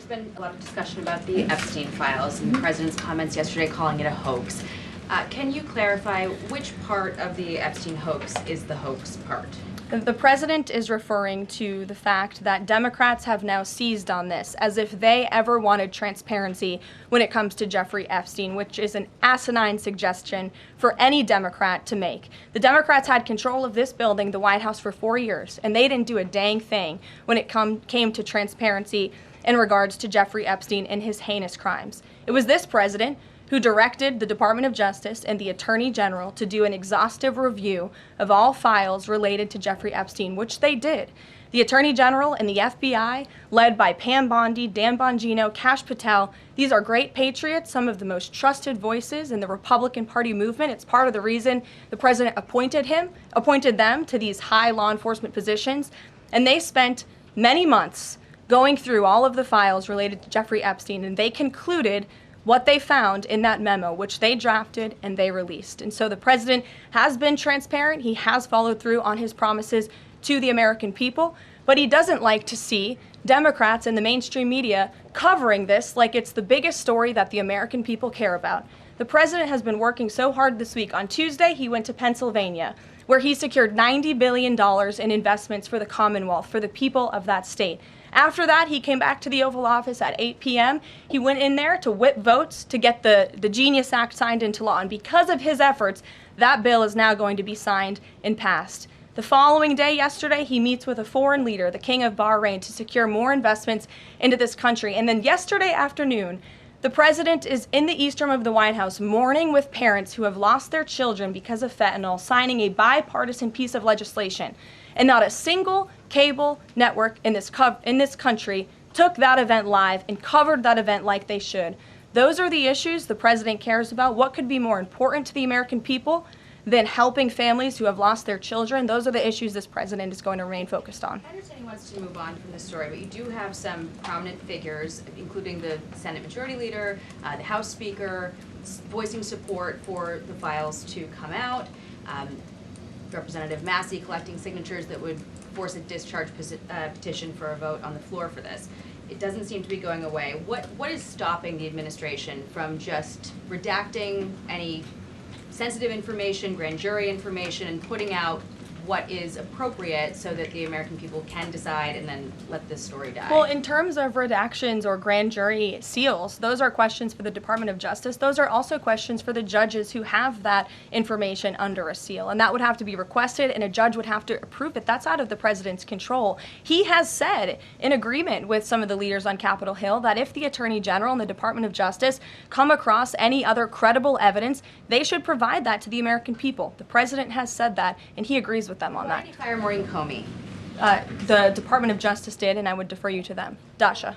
There's been a lot of discussion about the Epstein files and the president's comments yesterday calling it a hoax. Can you clarify which part of the Epstein hoax is the hoax part? The president is referring to the fact that Democrats have now seized on this as if they ever wanted transparency when it comes to Jeffrey Epstein, which is an asinine suggestion for any Democrat to make. The Democrats had control of this building, the White House, for 4 years, and they didn't do a dang thing when it came to transparency in regards to Jeffrey Epstein and his heinous crimes. It was this president who directed the Department of Justice and the Attorney General to do an exhaustive review of all files related to Jeffrey Epstein, which they did. The Attorney General and the FBI, led by Pam Bondi, Dan Bongino, Kash Patel, these are great patriots, some of the most trusted voices in the Republican Party movement. It's part of the reason the president appointed them to these high law enforcement positions, and they spent many months going through all of the files related to Jeffrey Epstein, and they concluded what they found in that memo, which they drafted and they released. And so the president has been transparent. He has followed through on his promises to the American people, but he doesn't like to see Democrats and the mainstream media covering this like it's the biggest story that the American people care about. The president has been working so hard this week. On Tuesday, he went to Pennsylvania, where he secured $90 billion in investments for the Commonwealth, for the people of that state. After that, he came back to the Oval Office at 8 p.m. He went in there to whip votes to get the Genius Act signed into law. And because of his efforts, that bill is now going to be signed and passed. The following day, yesterday, he meets with a foreign leader, the King of Bahrain, to secure more investments into this country. And then yesterday afternoon, the president is in the east room of the White House mourning with parents who have lost their children because of fentanyl, signing a bipartisan piece of legislation. And not a single cable network in this country took that event live and covered that event like they should. Those are the issues the president cares about. What could be more important to the American people than helping families who have lost their children? Those are the issues this president is going to remain focused on. I understand he wants to move on from this story, but you do have some prominent figures, including the Senate Majority Leader, the House Speaker, voicing support for the files to come out. Representative Massey collecting signatures that would force a discharge petition for a vote on the floor for this. It doesn't seem to be going away. What is stopping the administration from just redacting any sensitive information, grand jury information, and putting out what is appropriate so that the American people can decide and then let this story die? Well, in terms of redactions or grand jury seals, those are questions for the Department of Justice. Those are also questions for the judges who have that information under a seal. And that would have to be requested, and a judge would have to approve it. That's out of the president's control. He has said, in agreement with some of the leaders on Capitol Hill, that if the Attorney General and the Department of Justice come across any other credible evidence, they should provide that to the American people. The president has said that, and he agrees with them on that. Why did you fire Maureen Comey? The Department of Justice did, and I would defer you to them. Dasha.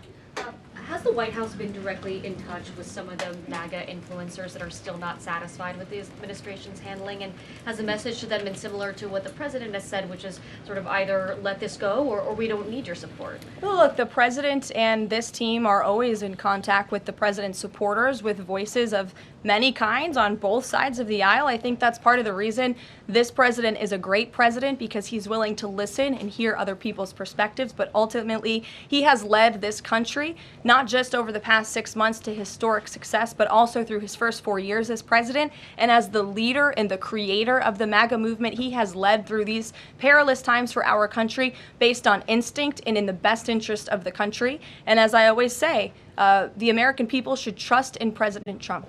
Has the White House been directly in touch with some of the MAGA influencers that are still not satisfied with the administration's handling? And has the message to them been similar to what the president has said, which is sort of either let this go or we don't need your support? Well, look, the president and this team are always in contact with the president's supporters, with voices of many kinds on both sides of the aisle. I think that's part of the reason this president is a great president, because he's willing to listen and hear other people's perspectives. But ultimately, he has led this country, not just over the past 6 months to historic success, but also through his first 4 years as president. And as the leader and the creator of the MAGA movement, he has led through these perilous times for our country based on instinct and in the best interest of the country. And as I always say, the American people should trust in President Trump.